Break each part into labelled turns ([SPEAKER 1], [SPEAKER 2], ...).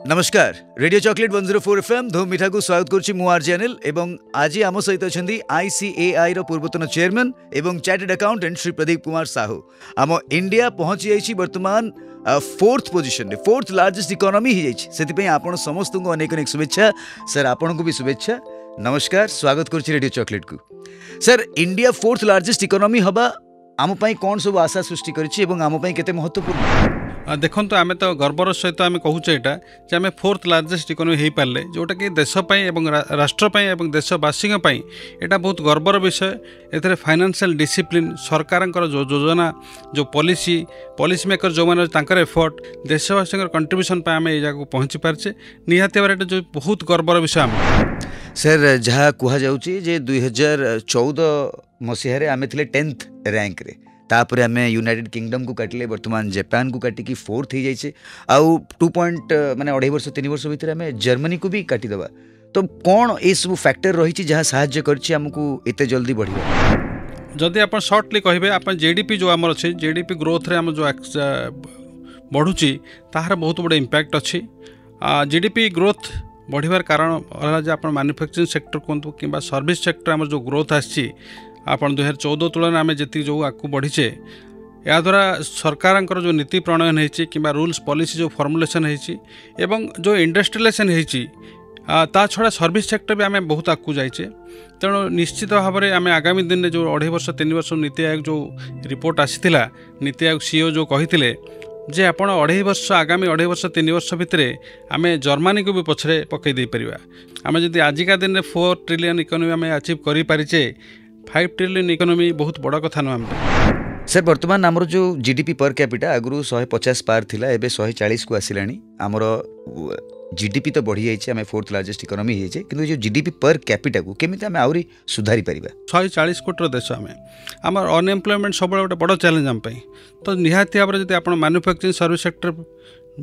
[SPEAKER 1] नमस्कार radio chocolate 104 FM धूम मिठा को स्वागत करुच्ची मु आरजे अनिल एवं आज आम सहित अच्छा आईसीएआई रो पूर्वतन चेयरमैन एवं चार्टर्ड अकाउंटेंट श्री प्रदीप कुमार साहू आम इंडिया पहुंची जाइए वर्तमान fourth position fourth largest economy ही जाइए आपण समस्त को अनेक अनेक शुभेच्छा सर आपन को भी शुभेच्छा नमस्कार स्वागत करुच्ची रेडियो चॉकलेट को sir India fourth largest economy हवा आम कौन सब आशा सृष्टि करिछि एवं आम केते महत्वपूर्ण
[SPEAKER 2] देखो आम तो गर्वर सहित आम कहूचे यहाँ आम फोर्थ लार्जेस्ट इकोनॉमी हो पारे जोटा कि देशपाई राष्ट्रपाई और देशवासी यहाँ बहुत गर्वर विषय ए फाइनेंशियल डिसिप्लिन सरकार जो योजना जो पॉलिसी मेकर जो मैंने एफर्ट देशवासी कंट्रीब्यूशन आम ये जगह पहुँची पारे निहाती भाव जो बहुत गर्वर विषय आम
[SPEAKER 1] सर जहाँ कहुचे 2014 मसीह आम थे 10th रैंक रे तापर आम यूनाइटेड किंगडम को काटिले वर्तमान जापान को काटिकी 4th हो जाइए आउ 2 पॉइंट माने 2.5 वर्ष 3 वर्ष भितर आम जर्मनी को भी काटिदेवा तो कौन ये सब फैक्टर रही जहाँ साहाय्य करमको एत जल्दी बढ़िया
[SPEAKER 2] जदि आप सर्टली कहे आप जीडीपी जो आम अच्छे जीडीपी ग्रोथ रे आम जो बढ़ुची ताहार बहुत बड़े इम्पैक्ट अच्छी जीडीपी ग्रोथ बढ़िबार कारण है आप मैन्युफैक्चरिंग सेक्टर कहतु कि सर्विस सेक्टर आम जो ग्रोथ आसी आप 2014 तुलन आम जी जो आगे बढ़ीचे या द्वारा सरकार जो नीति प्रणयन होती कि रूल्स पॉलिसी जो फॉर्मुलेशन होती जो इंडस्ट्रियलाइजेशन होती ता छड़ा सर्विस सेक्टर भी आम बहुत आगू जाइए तेणु निश्चित भाव में आम आगामी दिन में जो 2.5 वर्ष 3 वर्ष नीति आयोग जो रिपोर्ट आसीला नीति आयोग सीईओ जो कहते जे आप 2.5 वर्ष आगामी 2.5 वर्ष 3 वर्ष भितर आम जर्मनी को भी पछरे पकई दे परिबा आम जदि आजिका दिन में 4 ट्रिलियन इकोनॉमी आम अचीव करि पारिचे 5 ट्रिलियन इकोनॉमी बहुत बड़ा कथा नुह
[SPEAKER 1] सर वर्तमान आमर जो जीडीपी पर कैपिटा आगु 150 पार थिला एबे 140 को आसिलानी आमर जीडीपी तो बढ़ी जाइए आम फोर्थ लार्जेस्ट इकोनॉमी हो कि जो जीडीपी पर कैपिटा को केमिति आम आउरी सुधारी परिबा
[SPEAKER 2] 140 कोटी देश आम अनएम्प्लॉयमेंट सब गोटे बड़ चैलेंज आम तो निहाती भाव में जब मैन्युफैक्चरिंग सर्विस सेक्टर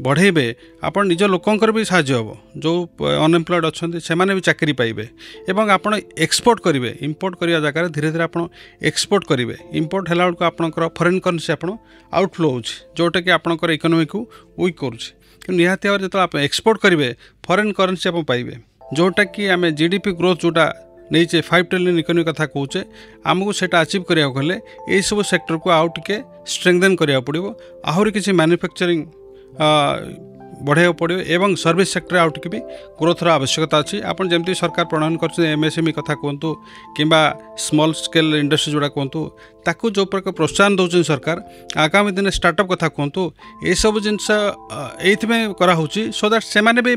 [SPEAKER 2] बढ़ेबे आप निज लोकंर भी साहाय्य हम जो अनएम्प्लॉयड अच्छा से भी चाकरी पाइबे एवं आप एक्सपोर्ट करेंगे इंपोर्ट करने जगह धीरे धीरे आप एक्सपोर्ट करेंगे इंपोर्ट है आपंकर फॉरेन करेंसी आप आउटफ्लो हो जोटा कि आपंकर इकोनॉमी को वीक करुच्चे निहाती भाव जो आप एक्सपोर्ट करेंगे फॉरेन करेंसी आप पाइबे जोटा कि आम जीडीपी ग्रोथ जोटा नहीं 5 ट्रिलियन इकोनॉमी कथा कहे आमको सेटा अचीव करा गले यही सब सेक्टर को आउ टे स्ट्रेंथन करा पड़ो आहरी किसी मैन्युफैक्चरिंग बढ़ाया पड़ो एवं सर्विस सेक्टर आउ टे भी ग्रोथर आवश्यकता अच्छी आपन जमती सरकार प्रणयन कर एमएसएमई कथा कहतु कि स्मॉल स्केल इंडस्ट्री जोड़ा कहतु ताकू जो प्रकार प्रोत्साहन दौरान सरकार आगामी दिन स्टार्टअप कथा कहतु ये सब जिनस ये कराऊँगी सो दैट से भी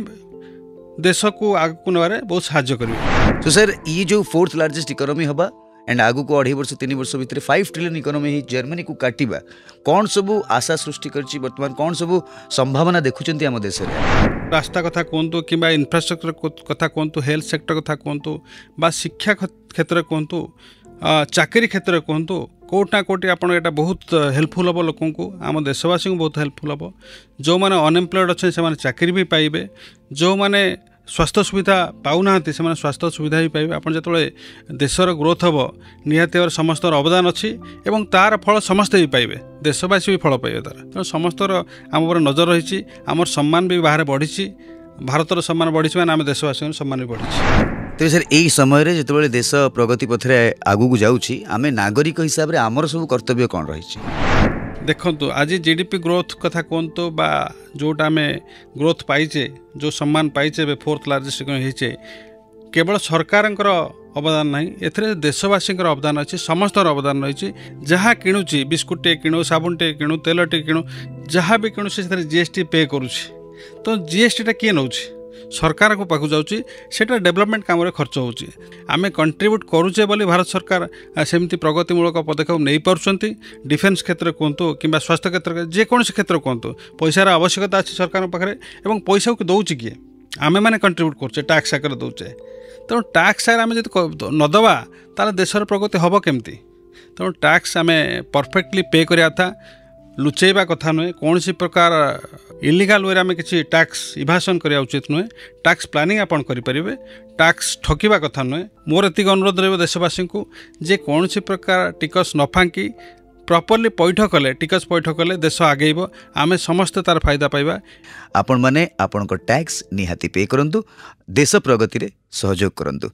[SPEAKER 2] देश को आगू नबारे बहुत साहाय्य करेंगे
[SPEAKER 1] तो सर ये जो फोर्थ लार्जेस्ट इकोनॉमी हवा एंड आगु को 2.5 वर्ष 3 वर्ष भितर 5 ट्रिलियन इकोनॉमी ही जर्मनी को काटिबा कौन सब आशा सृष्टि करछि वर्तमान कौन सब संभावना देखुचंती हम देश रे
[SPEAKER 2] रास्ता कथा कहतु कि इंफ्रास्ट्रक्चर कथा कहतु हेल्थ सेक्टर कथा कहतु बा शिक्षा क्षेत्र कहतु चाकरी क्षेत्र कहतु कोटा कोटी आपन एटा बहुत हेल्पफुल हम लोक को आम देशवासी को बहुत हेल्पफुल हम जो मैंने अनएम्प्लॉयड अच्छे से चाकरी भी पाइबे जो मैंने स्वास्थ्य सुविधा पाऊना से स्वास्थ्य सुविधा भी पाइबे आप जो देशर ग्रोथ हम निहाती भाव समस्त अवदान अच्छी एवं तार फल समस्ते भी पाइबे देशवासी भी फल पाइबे तार तेणु समस्त आम पर नजर रही आमर सम्मान भी बाहर बढ़ी भारतर सम्मान बढ़ी मैंने आम देशवासी सम्मान भी बढ़ी
[SPEAKER 1] तो सर यही समय जो देश प्रगति पथरे आगू को जाऊँगी आम नागरिक हिसाब से आमर सब कर्तव्य कौन रही
[SPEAKER 2] देखु आज जीडीपी ग्रोथ कथा कहतु बा जोटा आम ग्रोथ पाइचे जो सम्मान पाइचे फोर्थ लार्जेस्ट होइचे केवल सरकार अवदान ना ए देशवासी अवदान अच्छी समस्त अवदान रही जहाँ किणुची बिस्कुट टे किणु साबुन टे किणु तेल टे किणु जहाँ भी किणु से जीएसटी पे करुच्ची तो जीएसटी किए नौ सरकार को पाक जाटा डेवलपमेंट काम खर्च होची आम कंट्रीब्यूट करुचे बोली भारत सरकार सेमती प्रगतिमूलक पदक्षेप नहीं पार्टी डिफेन्स क्षेत्र कहतु कि स्वास्थ्य क्षेत्र जेकोसी क्षेत्र कहतु पैसार आवश्यकता अच्छी सरकार पाखे और पैसा को दौर किए आम मैंने कंट्रीब्यूट करुचे टैक्स आकार दौचे तेणु टैक्स आम जब नदबा तार देशर प्रगति हम केमती तेणु टैक्स आम परफेक्टली पे करा था लुचेबा कथा नुहे कौन सी प्रकार इलिगाल वे आम किसी टैक्स इभासन करा उचित नुहे टैक्स प्लानिंग आपन करें टैक्स ठकिबा कथा नुहे मोर एतिक अनुरोध रही देशवासी को जे कौन सी प्रकार टिकस न फांकी प्रॉपर्ली पैठ कले टिकस पैठ कले देश आगेब आमे समस्ते तार फायदा पाइबा
[SPEAKER 1] आपण माने आपणको टैक्स निहाती पे करंतु देश प्रगति रे सहयोग करंतु।